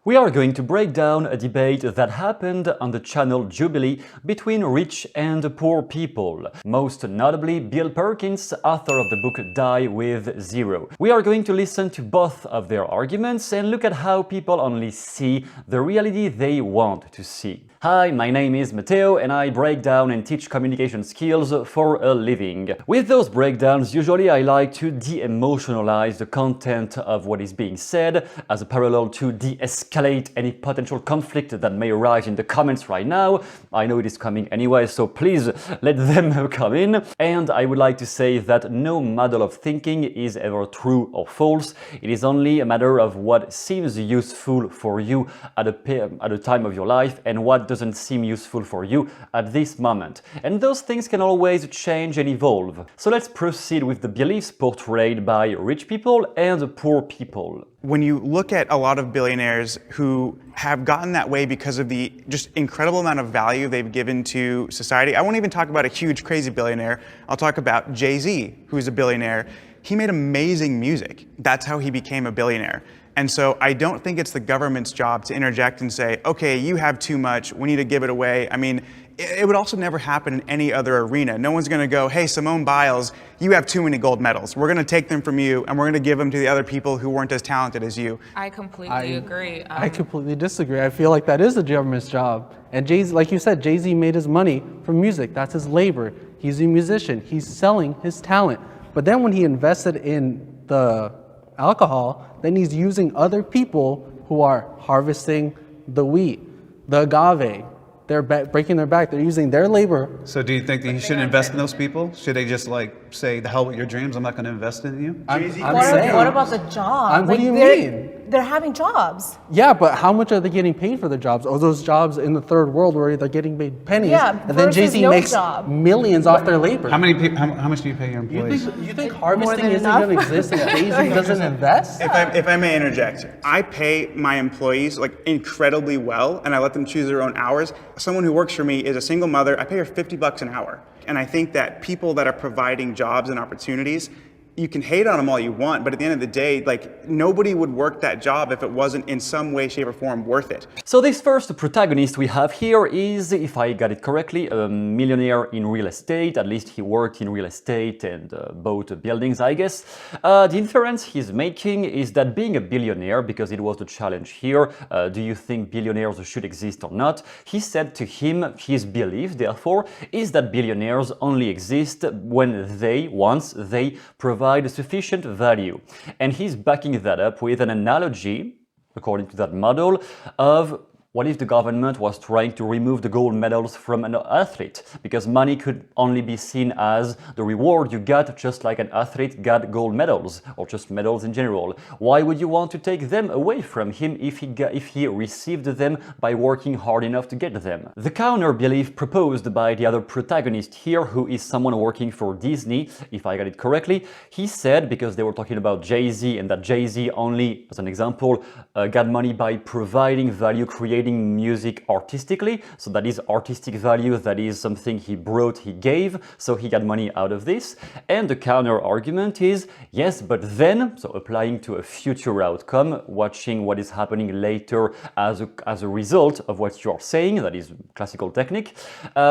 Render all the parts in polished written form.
We are going to break down a debate that happened on the channel Jubilee between rich and poor people, most notably Bill Perkins, author of the book Die with Zero. We are going to listen to both of their arguments and look at how people only see the reality they want to see. Hi, my name is Matteo and I break down and teach communication skills for a living. With those breakdowns, usually I like to de-emotionalize the content of what is being said as a parallel to de-escalate any potential conflict that may arise in the comments right now. I know it is coming anyway, so please let them come in. And I would like to say that no model of thinking is ever true or false. It is only a matter of what seems useful for you at a time of your life and what doesn't seem useful for you at this moment. And those things can always change and evolve. So let's proceed with the beliefs portrayed by rich people and poor people. When you look at a lot of billionaires who have gotten that way because of the just incredible amount of value they've given to society, I won't even talk about a huge, crazy billionaire. I'll talk about Jay-Z, who's a billionaire. He made amazing music. That's how he became a billionaire. And so I don't think it's the government's job to interject and say, okay, you have too much, we need to give it away. I mean, it would also never happen in any other arena. No one's gonna go, hey, Simone Biles, you have too many gold medals. We're gonna take them from you and we're gonna give them to the other people who weren't as talented as you. I completely agree. I completely disagree. I feel like that is the government's job. And Jay-Z, like you said, Jay-Z made his money from music. That's his labor. He's a musician. He's selling his talent. But then when he invested in the alcohol, then he's using other people who are harvesting the wheat, the agave. They're breaking their back. They're using their labor. So do you think that you shouldn't invest in those people? Should they just like say, the hell with your dreams, I'm not going to invest in you? What about the job? What do you mean? They're having jobs. Yeah, but how much are they getting paid for their jobs? Or those jobs in the third world where they're getting paid pennies, Yeah, and then versus Jay-Z no makes job. millions off their labor. How much do you pay your employees? You think harvesting than isn't enough? going to exist if Jay-Z doesn't invest? If I may interject, I pay my employees like incredibly well and I let them choose their own hours. Someone who works for me is a single mother. I pay her $50 an hour. And I think that people that are providing jobs and opportunities, you can hate on them all you want, but at the end of the day, like nobody would work that job if it wasn't in some way, shape or form worth it. So this first protagonist we have here is, if I got it correctly, a millionaire in real estate. At least he worked in real estate and bought buildings, I guess. The inference he's making is that being a billionaire, because it was the challenge here, do you think billionaires should exist or not? He said to him, his belief, therefore, is that billionaires only exist once they provide sufficient value. And he's backing that up with an analogy, according to that model, of what if the government was trying to remove the gold medals from an athlete? Because money could only be seen as the reward you got, just like an athlete got gold medals, or just medals in general. Why would you want to take them away from him if he received them by working hard enough to get them? The counter belief proposed by the other protagonist here, who is someone working for Disney, if I got it correctly, he said, because they were talking about Jay-Z and that Jay-Z only, as an example, got money by providing value, creating music artistically, so that is artistic value, that is something he brought, he gave, so he got money out of this. And the counter argument is, yes, but then, so applying to a future outcome, watching what is happening later as a result of what you're saying, that is classical technique,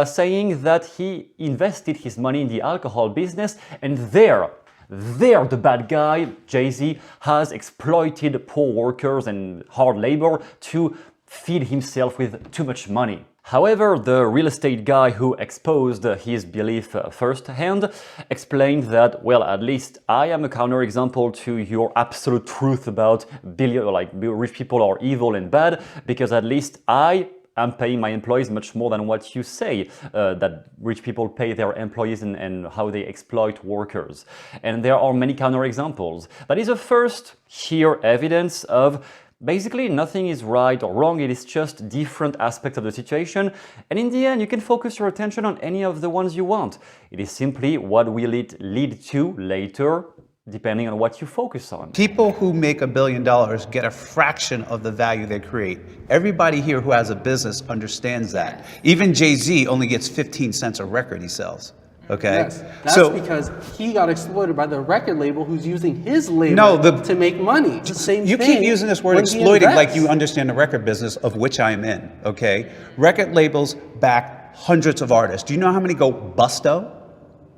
saying that he invested his money in the alcohol business, and there, the bad guy, Jay-Z, has exploited poor workers and hard labor to feed himself with too much money. However, the real estate guy who exposed his belief firsthand explained that, well, at least I am a counterexample to your absolute truth about rich people are evil and bad, because at least I'm paying my employees much more than what you say, that rich people pay their employees and how they exploit workers. And there are many counterexamples. That is a first here evidence of basically nothing is right or wrong, it is just different aspects of the situation, and in the end you can focus your attention on any of the ones you want. It is simply what will it lead to later, depending on what you focus on. People who make $1 billion get a fraction of the value they create. Everybody here who has a business understands that. Even Jay-Z only gets 15 cents a record he sells. Okay? Yes, that's because he got exploited by the record label who's using his labor to make money. Same you thing keep using this word when he exploiting like invests. you understand the record business, of which I'm in, okay? Record labels back hundreds of artists. Do you know how many go busto?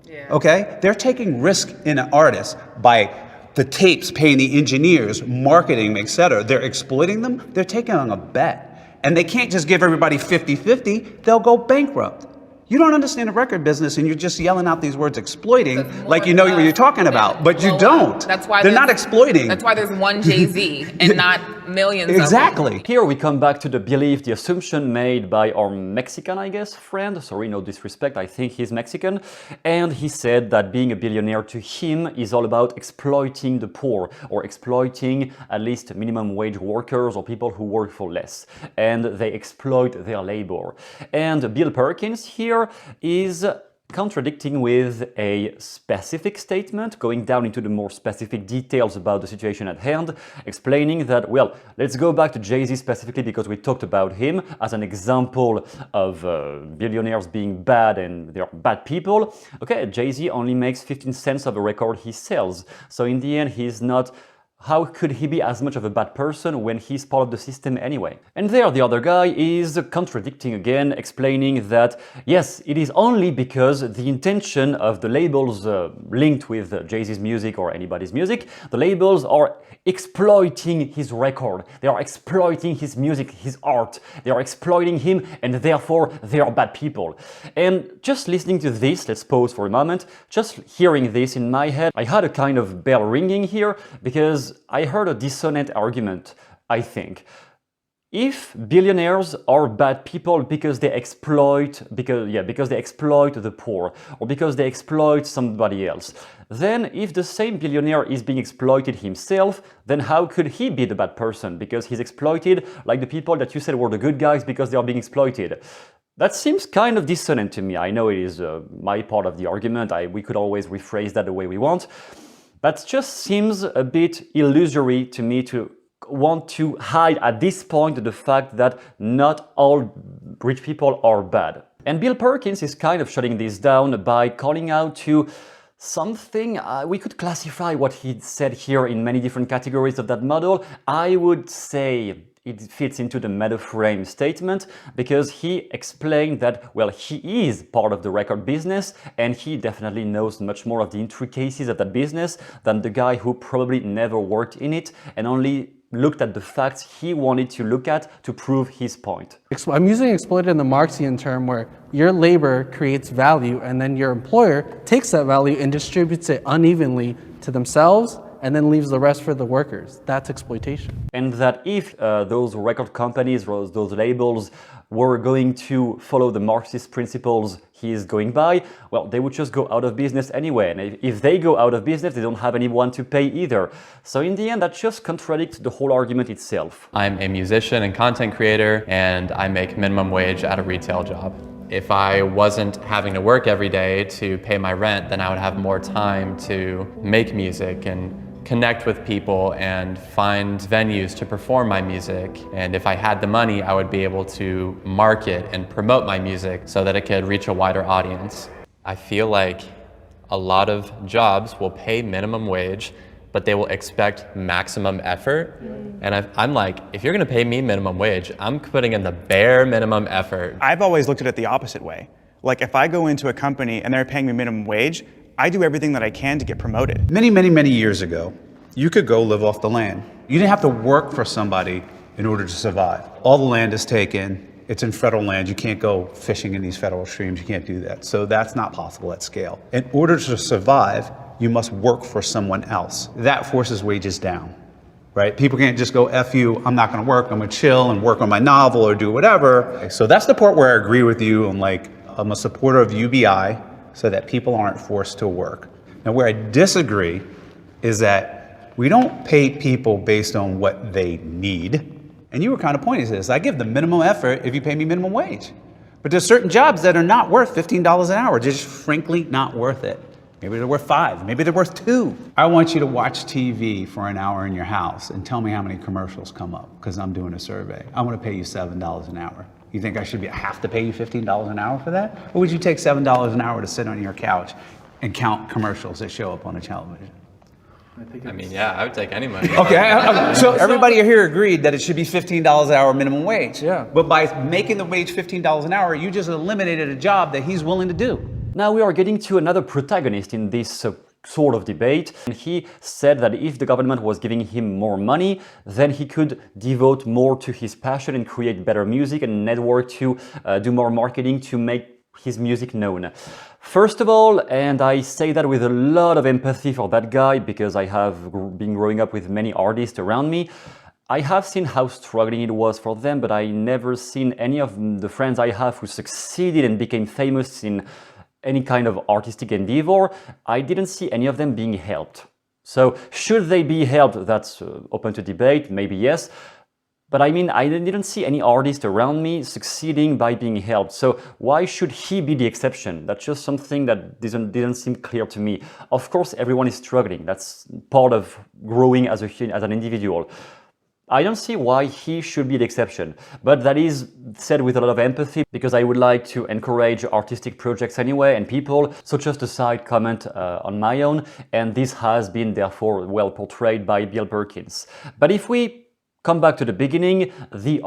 Yeah. Okay? They're taking risk in an artist by the tapes, paying the engineers, marketing, etc. They're exploiting them. They're taking on a bet. And they can't just give everybody 50-50. They'll go bankrupt. You don't understand the record business, and you're just yelling out these words exploiting like you know what you're talking about, but you don't. That's why they're not exploiting. That's why there's one Jay-Z and not millions exactly. of them. Here we come back to the belief, the assumption made by our Mexican, I guess, friend. Sorry, no disrespect, I think he's Mexican. And he said that being a billionaire to him is all about exploiting the poor, or exploiting at least minimum wage workers or people who work for less. And they exploit their labor. And Bill Perkins here is contradicting with a specific statement, going down into the more specific details about the situation at hand, explaining that, well, let's go back to Jay-Z specifically because we talked about him as an example of billionaires being bad and they're bad people. Okay, Jay-Z only makes 15 cents of a record he sells. So in the end, he's not. How could he be as much of a bad person when he's part of the system anyway? And there the other guy is contradicting again, explaining that yes, it is only because the intention of the labels linked with Jay-Z's music or anybody's music, the labels are exploiting his record, they are exploiting his music, his art, they are exploiting him, and therefore they are bad people. And just listening to this, let's pause for a moment, just hearing this in my head, I had a kind of bell ringing here because I heard a dissonant argument, I think. If billionaires are bad people because they exploit, because they exploit the poor, or because they exploit somebody else, then if the same billionaire is being exploited himself, then how could he be the bad person? Because he's exploited like the people that you said were the good guys because they are being exploited. That seems kind of dissonant to me. I know it is my part of the argument. We could always rephrase that the way we want. That just seems a bit illusory to me to want to hide at this point the fact that not all rich people are bad. And Bill Perkins is kind of shutting this down by calling out to something, we could classify what he said here in many different categories of that model. I would say it fits into the meta-frame statement because he explained that, well, he is part of the record business and he definitely knows much more of the intricacies of that business than the guy who probably never worked in it and only looked at the facts he wanted to look at to prove his point. I'm using exploited in the Marxian term where your labor creates value and then your employer takes that value and distributes it unevenly to themselves and then leaves the rest for the workers. That's exploitation. And that if those record companies, those labels were going to follow the Marxist principles he is going by, well, they would just go out of business anyway. And if they go out of business, they don't have anyone to pay either. So in the end, that just contradicts the whole argument itself. I'm a musician and content creator, and I make minimum wage at a retail job. If I wasn't having to work every day to pay my rent, then I would have more time to make music and connect with people and find venues to perform my music. And if I had the money, I would be able to market and promote my music so that it could reach a wider audience. I feel like a lot of jobs will pay minimum wage, but they will expect maximum effort. And I'm like, if you're gonna pay me minimum wage, I'm putting in the bare minimum effort. I've always looked at it the opposite way. Like if I go into a company and they're paying me minimum wage, I do everything that I can to get promoted. Many, many, many years ago, you could go live off the land. You didn't have to work for somebody in order to survive. All the land is taken. It's in federal land. You can't go fishing in these federal streams. You can't do that. So that's not possible at scale. In order to survive, you must work for someone else. That forces wages down, right? People can't just go, F you, I'm not gonna work, I'm gonna chill and work on my novel or do whatever. So that's the part where I agree with you. I'm a supporter of UBI so that people aren't forced to work. Now where I disagree is that we don't pay people based on what they need. And you were kind of pointing to this. I give the minimum effort if you pay me minimum wage. But there's certain jobs that are not worth $15 an hour, just frankly not worth it. Maybe they're worth 5, maybe they're worth 2. I want you to watch TV for an hour in your house and tell me how many commercials come up, because I'm doing a survey. I want to pay you $7 an hour. You think I have to pay you $15 an hour for that? Or would you take $7 an hour to sit on your couch and count commercials that show up on the television? I mean, yeah, I would take any money. Okay, so everybody here agreed that it should be $15 an hour minimum wage. Yeah. But by making the wage $15 an hour, you just eliminated a job that he's willing to do. Now we are getting to another protagonist in this sort of debate. He said that if the government was giving him more money, then he could devote more to his passion and create better music and network to do more marketing to make his music known. First of all, and I say that with a lot of empathy for that guy because I have been growing up with many artists around me, I have seen how struggling it was for them, but I never seen any of the friends I have who succeeded and became famous in any kind of artistic endeavor. I didn't see any of them being helped. So should they be helped? That's open to debate, maybe yes. But I mean, I didn't see any artist around me succeeding by being helped. So why should he be the exception? That's just something that didn't seem clear to me. Of course, everyone is struggling. That's part of growing as an individual. I don't see why he should be the exception, but that is said with a lot of empathy because I would like to encourage artistic projects anyway and people. So just a side comment on my own, and this has been therefore well portrayed by Bill Perkins. But if we come back to the beginning, the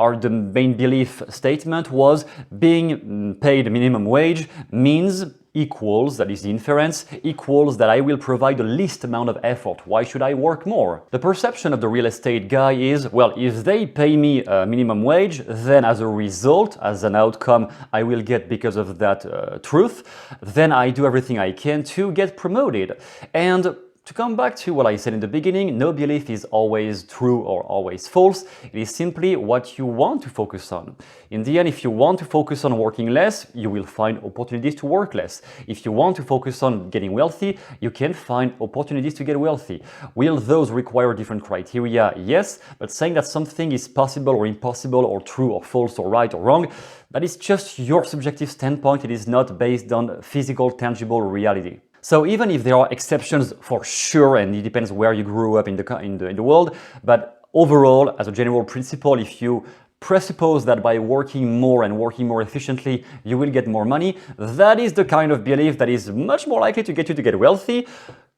main belief statement was being paid minimum wage means equals, that is the inference, equals that I will provide the least amount of effort. Why should I work more? The perception of the real estate guy is, well, if they pay me a minimum wage, then as a result, as an outcome I will get because of that truth, then I do everything I can to get promoted. And to come back to what I said in the beginning, no belief is always true or always false. It is simply what you want to focus on. In the end, if you want to focus on working less, you will find opportunities to work less. If you want to focus on getting wealthy, you can find opportunities to get wealthy. Will those require different criteria? Yes, but saying that something is possible or impossible or true or false or right or wrong, that is just your subjective standpoint. It is not based on physical, tangible reality. So even if there are exceptions for sure, and it depends where you grew up in the world, but overall, as a general principle, if you presuppose that by working more and working more efficiently, you will get more money, that is the kind of belief that is much more likely to get you to get wealthy,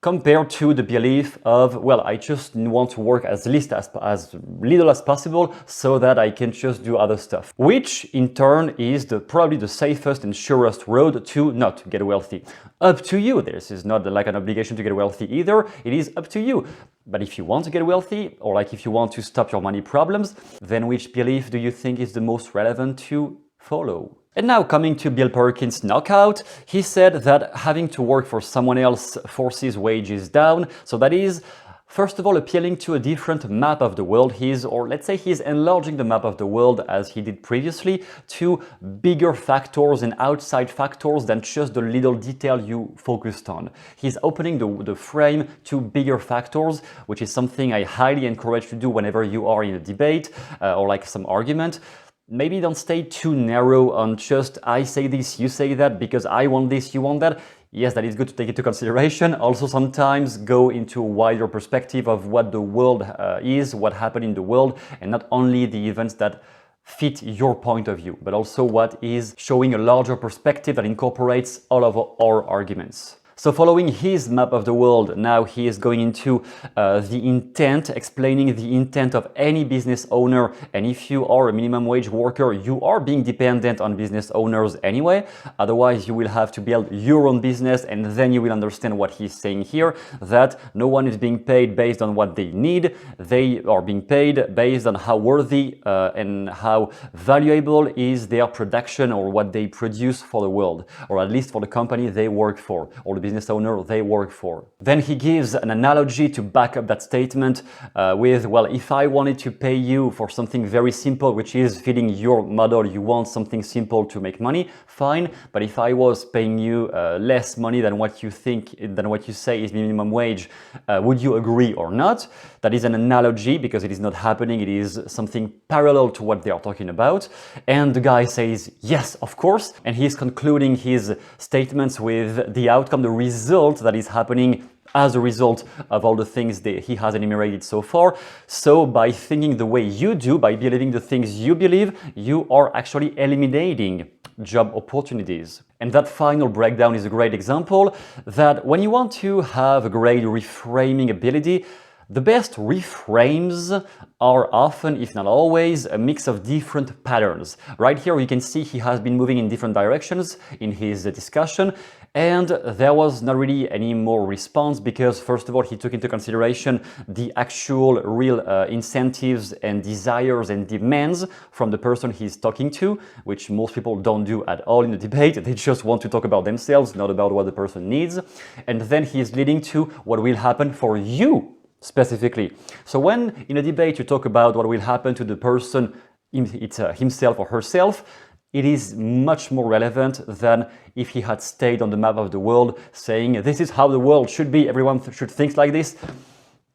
compared to the belief of, well, I just want to work as little as possible so that I can just do other stuff, which in turn is probably the safest and surest road to not get wealthy. Up to you. This is not like an obligation to get wealthy either. It is up to you. But if you want to get wealthy, or like if you want to stop your money problems, then which belief do you think is the most relevant to follow? And now coming to Bill Perkins' knockout, he said that having to work for someone else forces wages down. So that is, first of all, appealing to a different map of the world. Let's say he's enlarging the map of the world as he did previously to bigger factors and outside factors than just the little detail you focused on. He's opening the frame to bigger factors, which is something I highly encourage to do whenever you are in a debate or like some argument. Maybe don't stay too narrow on just I say this, you say that, because I want this, you want that. Yes, that is good to take into consideration. Also sometimes go into a wider perspective of what the world is, what happened in the world, and not only the events that fit your point of view, but also what is showing a larger perspective that incorporates all of our arguments. So following his map of the world, now he is going into the intent, explaining the intent of any business owner. And if you are a minimum wage worker, you are being dependent on business owners anyway. Otherwise, you will have to build your own business, and then you will understand what he's saying here, that no one is being paid based on what they need. They are being paid based on how worthy and how valuable is their production or what they produce for the world, or at least for the company they work for, or the business owner they work for. Then he gives an analogy to back up that statement with, well, if I wanted to pay you for something very simple, which is fitting your model, you want something simple to make money, fine. But if I was paying you less money than what you say is minimum wage, would you agree or not? That is an analogy because it is not happening. It is something parallel to what they are talking about. And the guy says, yes, of course. And he's concluding his statements with the outcome, the result that is happening as a result of all the things that he has enumerated so far. So by thinking the way you do, by believing the things you believe, you are actually eliminating job opportunities. And that final breakdown is a great example that when you want to have a great reframing ability, the best reframes are often, if not always, a mix of different patterns. Right here you can see he has been moving in different directions in his discussion, and there was not really any more response because, first of all, he took into consideration the actual real incentives and desires and demands from the person he's talking to, which most people don't do at all in a debate. They just want to talk about themselves, not about what the person needs. And then he's leading to what will happen for you specifically. So when in a debate you talk about what will happen to the person, himself or herself, it is much more relevant than if he had stayed on the map of the world saying, this is how the world should be, everyone should think like this.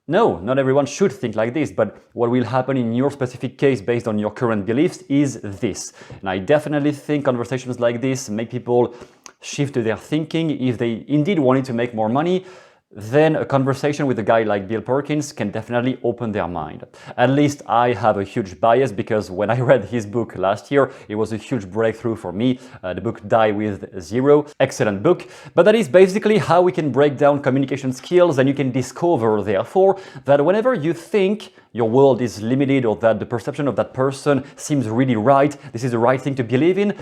No, not everyone should think like this, but what will happen in your specific case based on your current beliefs is this. And I definitely think conversations like this make people shift their thinking. If they indeed wanted to make more money, then a conversation with a guy like Bill Perkins can definitely open their mind. At least I have a huge bias because when I read his book last year, it was a huge breakthrough for me. The book Die With Zero, excellent book. But that is basically how we can break down communication skills, and you can discover, therefore, that whenever you think your world is limited or that the perception of that person seems really right, this is the right thing to believe in,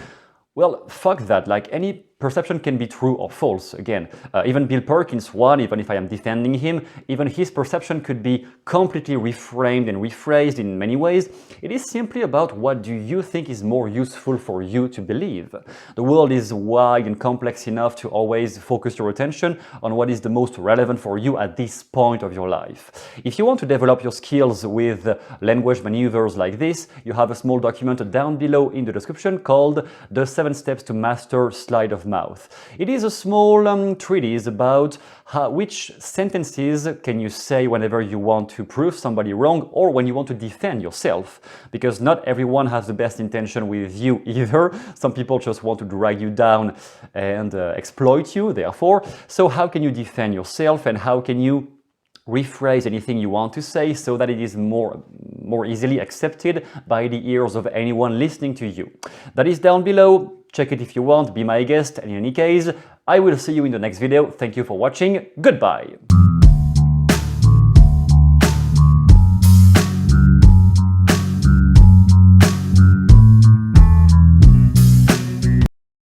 well, fuck that. Like, any perception can be true or false. Again, even Bill Perkins one, even if I am defending him, even his perception could be completely reframed and rephrased in many ways. It is simply about what do you think is more useful for you to believe. The world is wide and complex enough to always focus your attention on what is the most relevant for you at this point of your life. If you want to develop your skills with language maneuvers like this, you have a small document down below in the description called The 7 Steps to Master Sleight of Mouth. It is a small treatise about which sentences can you say whenever you want to prove somebody wrong or when you want to defend yourself, because not everyone has the best intention with you either. Some people just want to drag you down and exploit you, therefore. So how can you defend yourself, and how can you rephrase anything you want to say so that it is more easily accepted by the ears of anyone listening to you? That is down below. Check it if you want, be my guest, and in any case, I will see you in the next video. Thank you for watching. Goodbye.